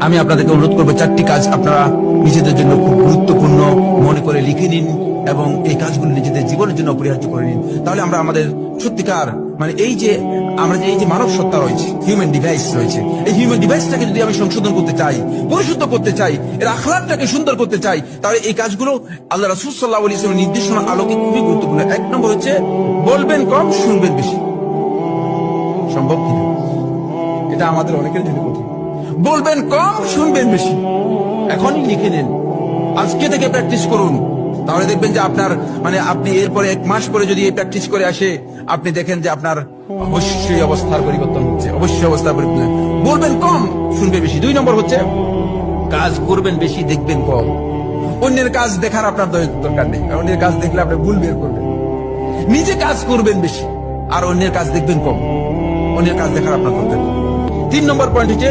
আমি আপনাদেরকে অনুরোধ করবো 4টি কাজ আপনারা নিজেদের জন্য খুব গুরুত্বপূর্ণ মনে করে লিখে নিন এবং এই কাজগুলো নিজেদের জীবনের জন্য অপরিহার্য করে নিন। তাহলে আমরা আমাদের সত্যিকার মানে এই যে মানব সত্তা রয়েছে, হিউম্যান ডিভাইস রয়েছে, এই হিউম্যান ডিভাইসটাকে যদি আমি সংশোধন করতে চাই, পরিশুদ্ধ করতে চাই, এর আখলাকটাকে সুন্দর করতে চাই, তাহলে এই কাজগুলো আল্লাহ রাসূল সাল্লাল্লাহু আলাইহি ওয়াসাল্লামের নির্দেশনা আলোকে খুবই গুরুত্বপূর্ণ। 1 নম্বর হচ্ছে বলবেন কম, শুনবেন বেশি। সম্ভব কিনা? এটা আমাদের অনেকের জন্য কঠিন। বলবেন কম, শুনবেন বেশি। এখনই লিখে নেন, আজকে থেকে প্র্যাকটিস করুন। তাহলে দেখবেন যে আপনার আপনি এরপরে 1 মাস পরে যদি এই প্র্যাকটিস করে আসে, আপনি দেখেন যে আপনার অবশ্যই অবস্থার পরিবর্তন হচ্ছে, অবশ্যই অবস্থার পরিবর্তন। বলবেন কম, শুনবেন বেশি। 2 নম্বর হচ্ছে কাজ করবেন বেশি, দেখবেন কম। অন্যের কাজ দেখার আপনার দরকার নেই, অন্যের কাজ দেখলে আপনি ভুল বের করবেন। নিজে কাজ করবেন বেশি আর অন্যের কাজ দেখবেন কম। অন্যের কাজ দেখার আপনার দরকার নেই। 3 নম্বর পয়েন্ট হচ্ছে